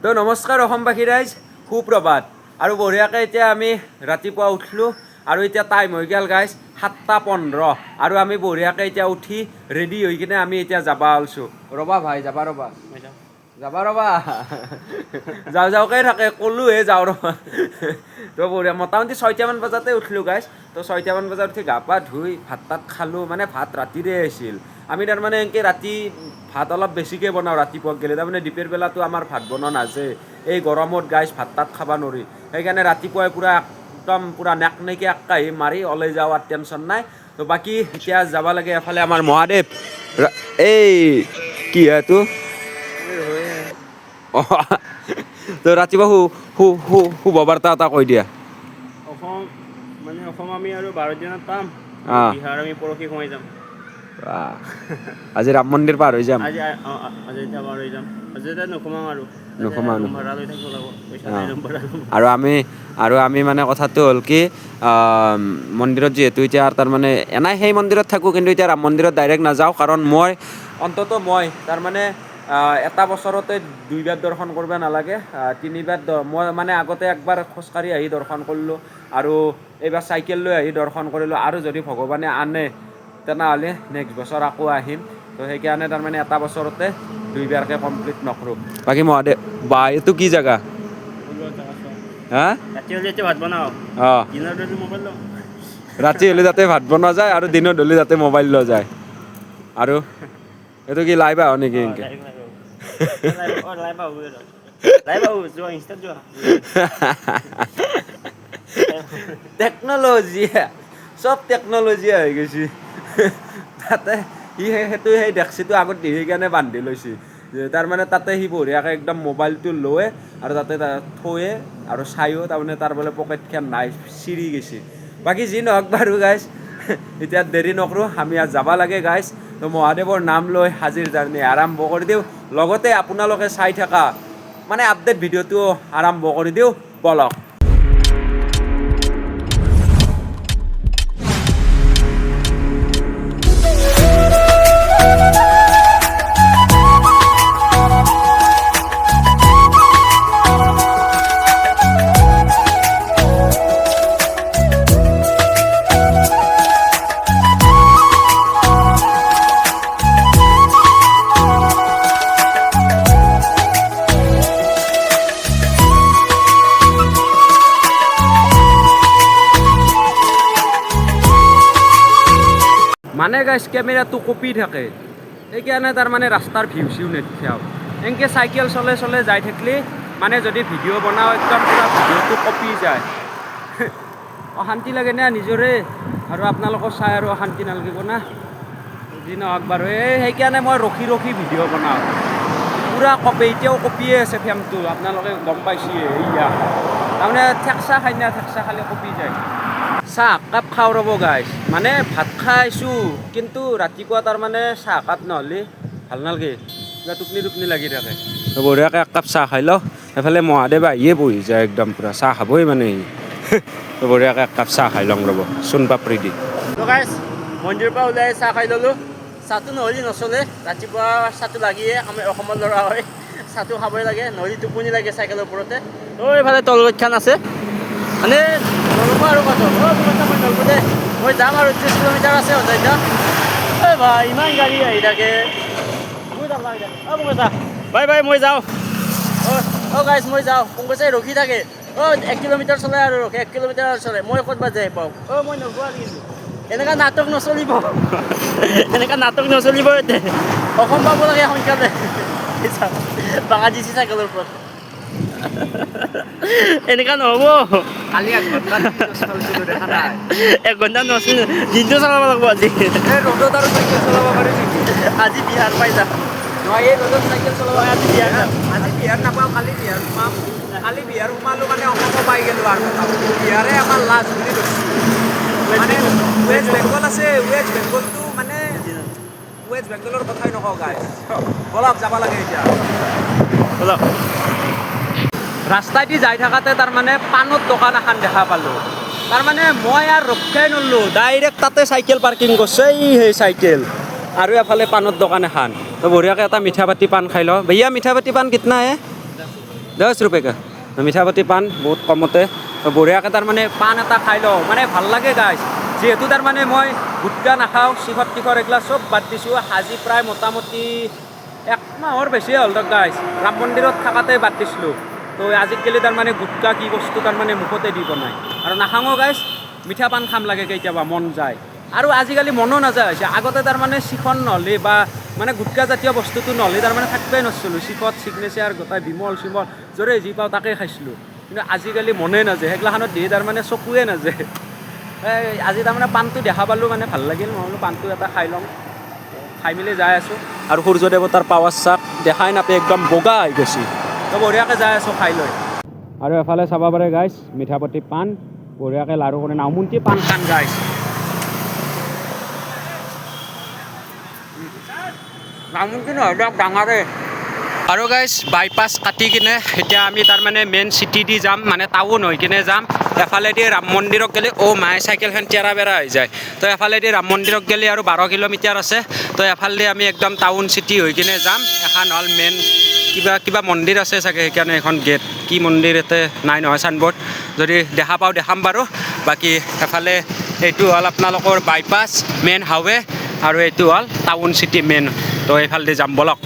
তো নমস্কাৰ অসমবাসী ৰাইজ, সুপ্ৰভাত। আৰু বঢ়িয়াকৈ এতিয়া আমি ৰাতিপুৱা উঠিলোঁ আৰু এতিয়া টাইম হৈ গ'ল গাইজ 7:15 আৰু আমি বঢ়িয়াকৈ এতিয়া উঠি ৰেডি হৈ কিনে আমি এতিয়া যাব ওলাইছোঁ। ৰ'বা ভাই, যাবা যাওঁ যাওঁকৈ থাকে, ক'লোহে যাওঁ ৰ'বা। তো বঢ়িয়া মোটামুটি 6টামান বজাতে উঠিলোঁ গাইজ। তো 6টামান বজাত উঠি গা পা ধুই ভাত তাত খালোঁ, মানে ভাত ৰাতিৰে আছিল। আমি তাৰমানে এনেকৈ ৰাতি ভাত অলপ বেছিকৈ বনাওঁ ৰাতিপুৱা গ'লে, তাৰমানে দিপেৰ বেলাটো আমাৰ ভাত বনোৱা নাযায়। এই গৰমত গাইজ ভাত তাত খাব নোৱাৰি, সেইকাৰণে ৰাতিপুৱাই পূৰা একদম পূৰা নেকনেকি আহি মাৰি ওলাই যাওঁ আৰু টেনশ্যন নাই। তো বাকী এতিয়া যাব লাগে এফালে আমাৰ মহাদেৱ, এই কি এইটো তো ৰাতিপুৱা শুভ বাৰ্তা এটা কৈ দিয়া। অসম আমি আৰু 12 দিনত পাম, বিহাৰ আমি পৰহি সোমাই যাম। আজি ৰাম মন্দিৰ পাৰ হৈ যাম। আজি এতিয়া পাৰ হৈ যাম, আজি এতিয়া নোসোমাম আৰু ভাড়া লৈ থাকিব লাগিব, পইচা নাই আৰু আমি মানে কথাটো হ'ল কি, মন্দিৰত যিহেতু এতিয়া তাৰমানে এনাই সেই মন্দিৰত থাকোঁ, কিন্তু এতিয়া ৰাম মন্দিৰত ডাইৰেক্ট নাযাওঁ, কাৰণ মই তাৰমানে এটা বছৰতে 2বাৰ দৰ্শন কৰিব নালাগে, 3বাৰ মই মানে আগতে একবাৰ খোজকাঢ়ি আহি দৰ্শন কৰিলোঁ আৰু এইবাৰ চাইকেল লৈ আহি দৰ্শন কৰিলোঁ, আৰু যদি ভগৱানে আনে তেনেহ'লে নেক্সট বছৰ আকৌ আহিম। তো সেইকাৰণে তাৰমানে এটা বছৰতে 2বাৰকৈ কমপ্লিট নকৰোঁ। বাকী মহাদেৱ বা এইটো কি জেগা? হা? ৰাতি হ'লে ভাত বনাওঁ, দিনত হ'লে মোবাইল লওঁ। ৰাতি হ'লে তাতে ভাত বনোৱা যায় আৰু দিনত হ'লে তাতে মোবাইল লোৱা যায়। আৰু এইটো কি লাইভ আহ নেকি এনেকৈ? টেকন'লজি, চব টেকন'লজি হৈ গৈছে। তাতে সেই ডেক্সিটো আগত দি সেইকাৰণে বান্ধি লৈছে, তাৰমানে তাতে সি বঢ়িয়াকৈ একদম মোবাইলটো লয়ে আৰু তাতে থয়ে আৰু চায়ো, তাৰমানে তাৰ বোলে পকেটখন নাই, চিৰি গৈছে। বাকী যি নহওক বাৰু গাইজ, এতিয়া দেৰি নকৰোঁ, আমি যাব লাগে গাইজ। তো মহাদেৱৰ নাম লৈ হাজিৰ জাৰ্ণি আৰম্ভ কৰি দিওঁ, লগতে আপোনালোকে চাই থকা মানে আপডেট ভিডিঅ'টো আৰম্ভ কৰি দিওঁ, বলক। মানে গাইজ কেমেৰাটো কপি থাকে, সেইকাৰণে তাৰমানে ৰাস্তাৰ ভিউ চিউ নেদেখাওঁ। এনেকৈ চাইকেল চলাই যাই থাকিলে মানে যদি ভিডিঅ' বনাওঁ একদম পূৰা ভিডিঅ'টো কপি যায়। অশান্তি লাগে না নিজৰে, আৰু আপোনালোকক চাই আৰু অশান্তি নালাগিব না। যি নহওক বাৰু, সেইকাৰণে মই ৰখি ভিডিঅ' বনাওঁ। পূৰা কপি, এতিয়াও কপিয়ে আছে ফ্ৰেমটো, আপোনালোকে গম পাইছে। এইয়া তাৰমানে ঠেকচা খালে কপি যায়। চাহ একাপ খাওঁ ৰ'ব গাইজ, মানে ভাত খাইছোঁ কিন্তু ৰাতিপুৱা তাৰমানে চাহ একাপ নহ'লে ভাল নালাগে, কিবা টোপনি লাগি থাকে। বঢ়িয়াকৈ একাপ চাহ খাই লওঁ, এফালে মহাদেৱ আহিয়ে বহি যায় একদম পূৰা, চাহ খাবই মানে সি। বঢ়িয়াকৈ একাপ চাহ খাই লওঁ ৰ'ব, চোন পাপৰি দি। তো গাইজ মন্দিৰৰ পৰা ওলাই চাহ খাই ল'লোঁ। চাহটো নহ'লে নচলে, ৰাতিপুৱা চাহটো লাগিয়ে, আমি অসমৰ ল'ৰা হয়, চাহটো খাবই লাগে, নহ'লে টোপনি লাগে চাইকেলৰ ওপৰতে। তো এইফালে তলগছখন আছে, মানে নল'ব আৰু কত, মই নল'ব দে, মই যাম আৰু 30 কিলোমিটাৰ আছে অযোধ্যা। এই ভাই ইমান গাড়ী আহি থাকে, বাই মই যাওঁ। গাইজ মই যাওঁ, পংকজে ৰখি থাকে, 1 কিলোমিটাৰ চলাই আৰু ৰখে, 1 কিলোমিটাৰ চলাই, মই ক'তবা যাই পাওঁ। মই নগোৱা কিন্তু এনেকুৱা নাটক নচলিব, এতিয়া অসম পাব লাগে সোনকালে। বাগা দিছে চাইকেলৰ ওপৰত, এনেকুৱা নহ'ব। কালি 1 ঘণ্টা দেখা নাই, 1 ঘণ্টা নচল, দিনটো চলাব লাগিব আজি। ৰ'দত আৰু চাইকেল চলাব পাৰি নেকি? আজি বিহাৰ পাই যাম। নহয়, এই ৰ'দত চাইকেল চলাব আজি বিহাৰ যাম। আজি বিহাৰ নাপাওঁ, কালি বিহাৰ সোমাম। কালি বিহাৰ সোমালোঁ মানে অসমো পাই গ'লোঁ আৰু বিহাৰে আমাৰ লাজ বুলি ধৰিছোঁ। মানে ৱেষ্ট বেংগল আছে, ৱেষ্ট বেংগলটো মানে ৱেষ্ট বেংগলৰ কথাই নকওঁ গাইজ, বলক যাব লাগে এতিয়া। বলক। ৰাস্তাইদি যাই থাকাতে তাৰমানে পাণৰ দোকান এখন দেখা পালোঁ। তাৰমানে মই আৰু ৰখাই নললোঁ, ডাইৰেক্ট তাতে চাইকেল পাৰ্কিং কৰিছে, সেই চাইকেল আৰু এফালে পাণৰ দোকান এখন। তো বঢ়িয়াকৈ এটা মিঠা পাতি পাণ খাই লওঁ। ভैয়া মিঠা পাতি পাণ কিतना হে? ₹10 মিঠাপাতি পাণ বহুত কমতে বঢ়িয়াকৈ তাৰমানে পাণ এটা খাই লওঁ মানে ভাল লাগে গাইছ যিহেতু তাৰমানে মই গুটকা নাখাওঁ শিখৰ টিখৰ এইগিলা চব বাদ দিছোঁ আজি প্ৰায় মোটামুটি 1 মাহৰ বেছিয়ে হ'ল দিয়ক গাইছ ৰাম মন্দিৰত থাকাতে বাদ দিছিলোঁ তো আজিকালি তাৰমানে গুটকা কি বস্তু তাৰমানে মুখতে দি বনায় আৰু নাখাওঁ গাইছ মিঠা পাণ খাম লাগে কেতিয়াবা মন যায় আৰু আজিকালি মনো নাযায় হৈছে আগতে তাৰমানে শিখন নহ'লে বা মানে গুটকা জাতীয় বস্তুটো নহ'লে তাৰমানে থাকিবই নাছিলোঁ শিখত চিগনেচাৰ গোটাই বিমল চিমল য'ৰে যি পাওঁ তাকে খাইছিলোঁ কিন্তু আজিকালি মনে নাযায় সেইগিলাখনত দিয়ে তাৰমানে চকুৱে নাযায় আজি তাৰমানে পাণটো দেখা পালোঁ মানে ভাল লাগিল মই বোলো পাণটো এটা খাই ল'ম খাই মেলি যাই আছোঁ আৰু সূৰ্য দেৱতাৰ পাৱাৰ চাক দেখাই নাপায় একদম বগা হৈ গৈছে তো বঢ়িয়াকৈ যাই আছোঁ খাই লৈ আৰু এফালে চাব পাৰে গাইছ মিঠাপাতি পাণ বঢ়িয়াকৈ লাৰু কৰি নামুন্তি পাণ খান গাইছ নামুন্তি নহয় ডাঙৰে আৰু গাইছ বাইপাছ কাটি কিনে এতিয়া আমি তাৰমানে মেইন চিটি দি যাম মানে টাউন হৈ কিনে যাম এফালেদি ৰাম মন্দিৰক গ'লে মায়ে চাইকেলখন তেৰা বেৰা হৈ যায় তো এফালেদি ৰাম মন্দিৰক গ'লে আৰু 12 কিলোমিটাৰ আছে তো এফালেদি আমি একদম টাউন চিটি হৈ কিনে যাম এখন হ'ল মেইন কিবা মন্দিৰ আছে চাগে সেইকাৰণে এখন গেট কি মন্দিৰ ইয়াতে নাই নহয় চাইনবোৰ্ড যদি দেখা পাওঁ দেখাম বাৰু বাকী এফালে এইটো হ'ল আপোনালোকৰ বাইপাছ মেইন হাইৱে আৰু এইটো হ'ল টাউন চিটি মেইন তো এইফালেদি যাম বলক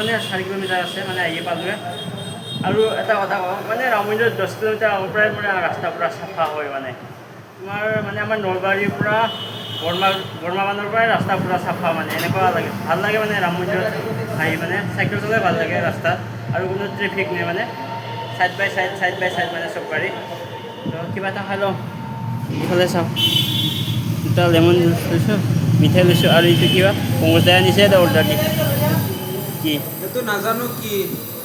মানে 4 কিলোমিটাৰ আছে মানে আহি পালোঁৱে আৰু এটা কথা কওঁ মানে ৰাম মন্দিৰত 10 কিলোমিটাৰ আগৰ পৰাই মানে ৰাস্তা পূৰা চাফা হয় মানে তোমাৰ মানে আমাৰ নলবাৰীৰ পৰা বৰ্মাবানৰ পৰাই ৰাস্তা পূৰা চাফা মানে এনেকুৱা লাগে ভাল লাগে মানে ৰাম মন্দিৰত আহি মানে চাইকেল চলাই ভাল লাগে ৰাস্তাত আৰু কোনো ট্ৰেফিক নাই মানে চাইড বাই চাইড মানে চব গাড়ী তো কিবা এটা খাই লওঁ ইফালে চাওঁ দুটা লেমন জুচ লৈছোঁ মিঠাই লৈছোঁ আৰু এইটো কিবা পংকজাই আনিছে এটা অৰ্ডাৰ দি কি এইটো নাজানো কি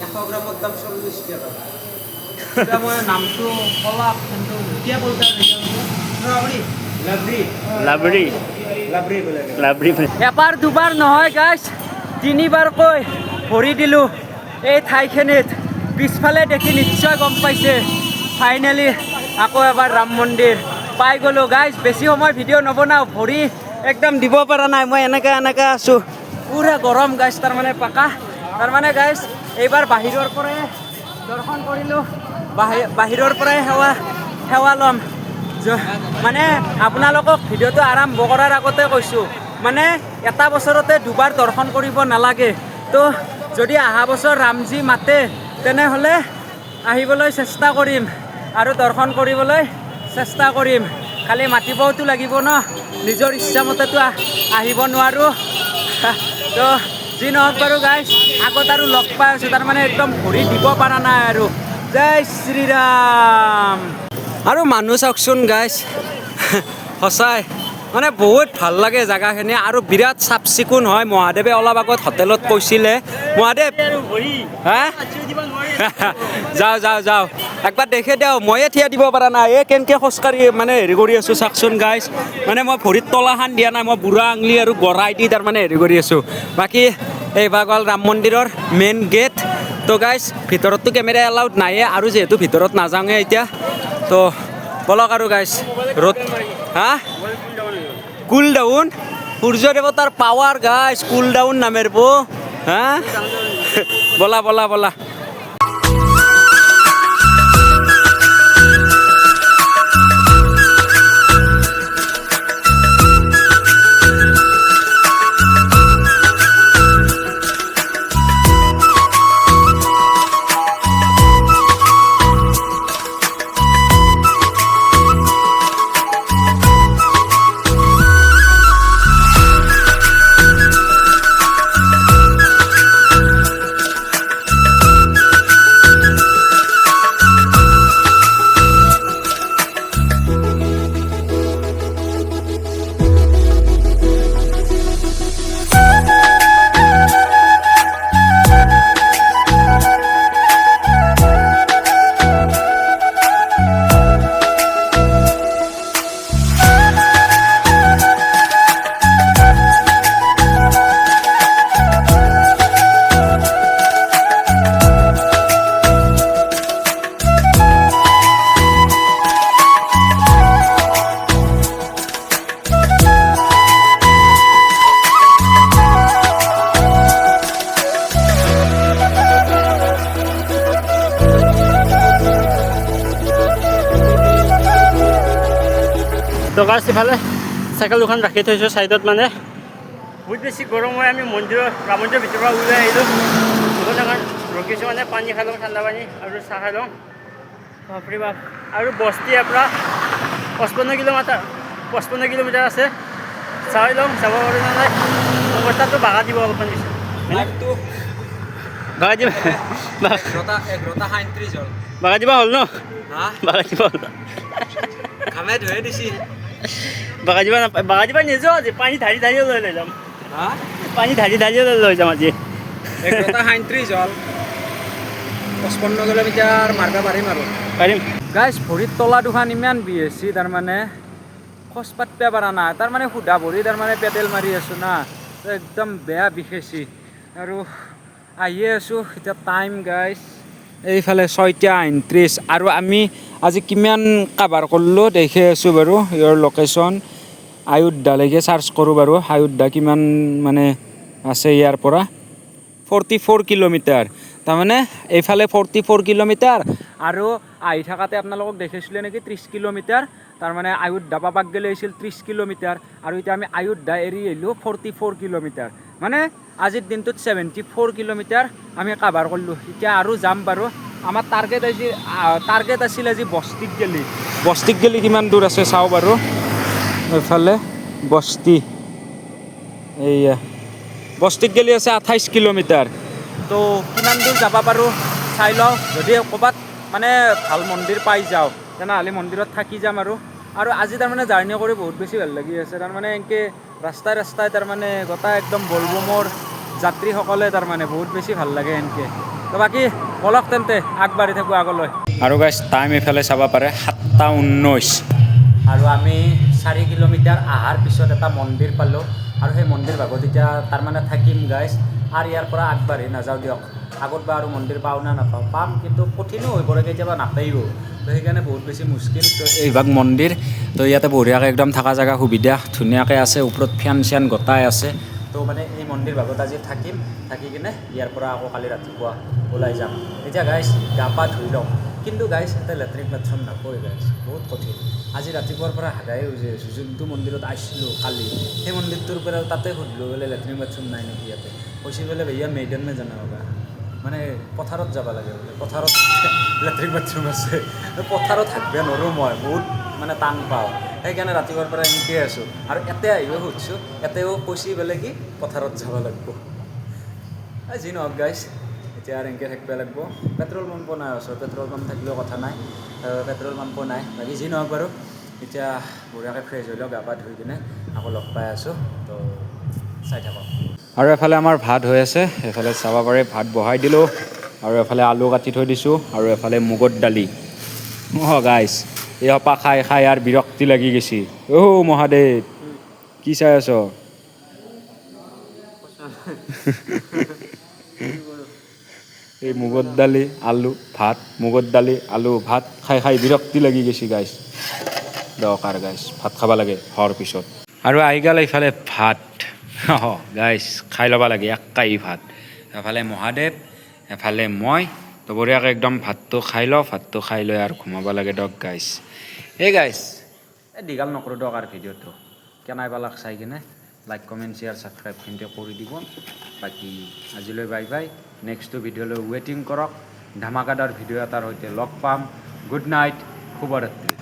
100 গ্ৰামৰ দাম 40 টকা এতিয়া মই নামটো কলা কিন্তু কিয় বলতা লাবৰি এবাৰ দুবাৰ নহয় গাইছ 3বাৰকৈ ভৰি দিলোঁ এই ঠাইখিনিত পিছফালে দেখি নিশ্চয় গম পাইছে ফাইনেলি আকৌ এবাৰ ৰাম মন্দিৰ পাই গ'লোঁ গাইছ বেছি সময় ভিডিঅ' নবনাওঁ ভৰি একদম দিব পৰা নাই মই এনেকৈ আছোঁ পুৰা গৰম গাইছ তাৰমানে পাকা তাৰমানে গাইছ এইবাৰ বাহিৰৰ পৰাই দৰ্শন কৰিলোঁ বাহিৰৰ পৰাই সেৱা ল'ম মানে আপোনালোকক ভিডিঅ'টো আৰম্ভ কৰাৰ আগতে কৈছোঁ মানে এটা বছৰতে দুবাৰ দৰ্শন কৰিব নালাগে তো যদি অহা বছৰ ৰামজী মাতে তেনেহ'লে আহিবলৈ চেষ্টা কৰিম আৰু দৰ্শন কৰিবলৈ চেষ্টা কৰিম খালি মাতিবওতো লাগিব ন নিজৰ ইচ্ছামতেতো আহিব নোৱাৰোঁ তো যি নহওক বাৰু গাইছ আগত আৰু লগ পাই আছোঁ তাৰমানে একদম ভৰি দিব পৰা নাই আৰু জয় শ্ৰীৰাম আৰু মানুহ চাওকচোন গাইছ সঁচাই মানে বহুত ভাল লাগে জেগাখিনি আৰু বিৰাট চাফ চিকুণ হয় মহাদেৱে অলপ আগত হোটেলত কৈছিলে মহাদেৱ হা যাওঁ একবাৰ দেখে দিওঁ ময়ে থিয়া দিব পৰা নাই এই কেনেকৈ খোজকাঢ়ি মানে হেৰি কৰি আছোঁ চাওকচোন গাইছ মানে মই ভৰিত তলাখান দিয়া নাই মই বুঢ়া আঙুলি আৰু গৰাই দি তাৰমানে হেৰি কৰি আছোঁ বাকী এই ভাগ হ'ল ৰাম মন্দিৰৰ মেইন গেট তো গাইছ ভিতৰততো কেমেৰা এলাউড নাইয়ে আৰু যিহেতু ভিতৰত নাযাওঁৱে এতিয়া তো বলক আৰু গাইছ ৰ'দ হা কুল ডাউন সূৰ্য দেৱতাৰ পাৱাৰ গাইছ কুল ডাউন নামেৰব হা বলা তো গাছ ইফালে চাইকেল দুখন ৰাখি থৈছোঁ ছাইডত মানে বহুত বেছি গৰম হয় আমি ৰাম মন্দিৰৰ ভিতৰৰ পৰা ওলাই আহিলোঁ দুখন এখন ৰখিছোঁ মানে পানী খাই লওঁ ঠাণ্ডা পানী আৰু চাহ খাই লওঁ বাপৰে বাপ আৰু বস্তিৰ পৰা 55 কিলোমিটাৰ আছে চাই লওঁ যাব পাৰোঁ নে নাই অৱস্থাটো বাগা দিব অলপমান পিছত বাগা দিব বাগা দিবা হ'ল ন বাগা দিবা হ'ল বাগা দিবা নিযোৱা আজি পানী ঢালি লৈ যাম পানী ঢালি লৈ যাম আজি 137 হ'ল 55 কিলোমিটাৰ মাৰিব পাৰিম গাইছ ভৰিত তলা দুখন ইমান বিহেছি তাৰমানে খোজ পাতিব পৰা নাই তাৰমানে সুধা ভৰি তাৰমানে পেডেল মাৰি আছোঁ না একদম বেয়া বিষাইছি আৰু আহিয়ে আছোঁ এতিয়া টাইম গাইছ এইফালে 6:29 আৰু আমি আজি কিমান কাভাৰ কৰিলোঁ দেখি আছোঁ বাৰু ইয়াৰ লোকেশ্যন আয়োধ্যালৈকে চাৰ্চ কৰোঁ বাৰু আয়োধ্যা কিমান মানে আছে ইয়াৰ পৰা 44 কিলোমিটাৰ তাৰমানে এইফালে 44 কিলোমিটাৰ আৰু আহি থাকাতে আপোনালোকক দেখিছিলে নেকি 30 কিলোমিটাৰ তাৰমানে আয়োধ্যা পাবাক গ'লে হৈছিল 30 কিলোমিটাৰ আৰু এতিয়া আমি আয়োধ্যা এৰি আহিলোঁ 44 কিলোমিটাৰ মানে আজিৰ দিনটোত 74 কিলোমিটাৰ আমি কাভাৰ কৰিলোঁ এতিয়া আৰু যাম বাৰু আমাৰ টাৰ্গেট আছিল আজি বস্তিক গেলি কিমান দূৰ আছে চাওঁ বাৰু এইফালে বস্তিক গেলি আছে 28 কিলোমিটাৰ তো কিমান দূৰ যাব পাৰোঁ চাই লওঁ যদি ক'ৰবাত মানে ভাল মন্দিৰ পাই যাওঁ তেনেহ'লে মন্দিৰত থাকি যাম আৰু আজি তাৰমানে জাৰ্ণি কৰি বহুত বেছি ভাল লাগি আছে তাৰমানে এনেকৈ ৰাস্তাই তাৰমানে গোটাই একদম বলবমৰ যাত্ৰীসকলে তাৰমানে বহুত বেছি ভাল লাগে এনেকৈ তো বাকী বলক তেন্তে আগবাঢ়ি থাকোঁ আগলৈ আৰু গাইছ টাইম এইফালে চাব পাৰে 7:19 আৰু আমি 4 কিলোমিটাৰ অহাৰ পিছত এটা মন্দিৰ পালোঁ আৰু সেই মন্দিৰ ভাগত এতিয়া তাৰমানে থাকিম গাইছ আৰু ইয়াৰ পৰা আগবাঢ়ি নাযাওঁ দিয়ক আগত বা আৰু মন্দিৰ পাওঁ না নাপাওঁ পাম কিন্তু কঠিনো হৈ পৰে কেতিয়াবা নাপায়ো তো সেইকাৰণে বহুত বেছি মুস্কিল তো এইভাগ মন্দিৰ তো ইয়াতে বঢ়িয়াকৈ একদম থকা জেগা সুবিধা ধুনীয়াকৈ আছে ওপৰত ফেন চেন গোটাই আছে তো মানে এই মন্দিৰ ভাগত আজি থাকিম থাকি কিনে ইয়াৰ পৰা আকৌ কালি ৰাতিপুৱা ওলাই যাম এতিয়া গাইছ গা পা ধুই লওঁ কিন্তু গাইছ এটা লেট্ৰিন বাথৰুম নাপায় গাইছ বহুত কঠিন আজি ৰাতিপুৱাৰ পৰা হাগাই হৈ আছোঁ যোনটো মন্দিৰত আহিছিলোঁ কালি সেই মন্দিৰটোৰ পৰা তাতে সুধিলোঁ বোলে লেট্ৰিন বাথৰুম নাই নেকি ইয়াতে কৈছে বোলে ভैया মেইডন মে জানা হোগা মানে পথাৰত যাব লাগে বোলে পথাৰত লেট্ৰিন বাথৰুম আছে পথাৰত থাকিব নোৱাৰোঁ মই বহুত মানে টান পাওঁ সেইকাৰণে ৰাতিপুৱাৰ পৰা এনেকৈ আছোঁ আৰু এতে আহিব সুধিছোঁ এতেও কৈছে বোলে কি পথাৰত যাব লাগিব যি নহওক গাইছ এতিয়া আৰু এনেকৈ থাকিব লাগিব পেট্ৰল পাম্পো নাই ওচৰত পেট্ৰল পাম্প থাকিলেও কথা নাই পেট্ৰল পাম্পো নাই বাকী যি নহওক বাৰু এতিয়া বঢ়িয়াকৈ ফ্ৰেছ হৈ লওঁ গা পা ধুই কিনে আকৌ লগ পাই আছোঁ তো চাই থাকক আৰু এফালে আমাৰ ভাত হৈ আছে এফালে চাব পাৰে ভাত বহাই দিলোঁ আৰু এফালে আলু কাটি থৈ দিছোঁ আৰু এফালে মুগৰ দালি গাইছ এই সপা খাই আৰু বিৰক্তি লাগি গৈছে মহাদেৱ কি চাই আছ এই মুগৰ দালি আলু ভাত মুগৰ দালি আলু ভাত খাই বিৰক্তি লাগি গৈছে গাইছ দৰকাৰ গাইছ ভাত খাব লাগে হোৱাৰ পিছত আৰু আহি গ'ল এইফালে ভাত গাইছ খাই ল'ব লাগে এক কাঁহী ভাত এফালে মহাদেৱ এফালে মই তো বঢ়িয়াকৈ একদম ভাতটো খাই লওঁ ভাতটো খাই লৈ আৰু ঘুমাব লাগে দক গাইছ এই গাইছ দীঘল নকৰোঁ দক আৰু ভিডিঅ'টো কেনাই পালাক চাই কিনে লাইক কমেণ্ট শ্বেয়াৰ ছাবস্ক্ৰাইব কিন্তু কৰি দিব বাকী আজিলৈ বাই বাই নেক্সটটো ভিডিঅ'লৈ ৱেইটিং কৰক ধামাকাদাৰ ভিডিঅ' এটাৰ সৈতে লগ পাম গুড নাইট শুভৰাত্ৰি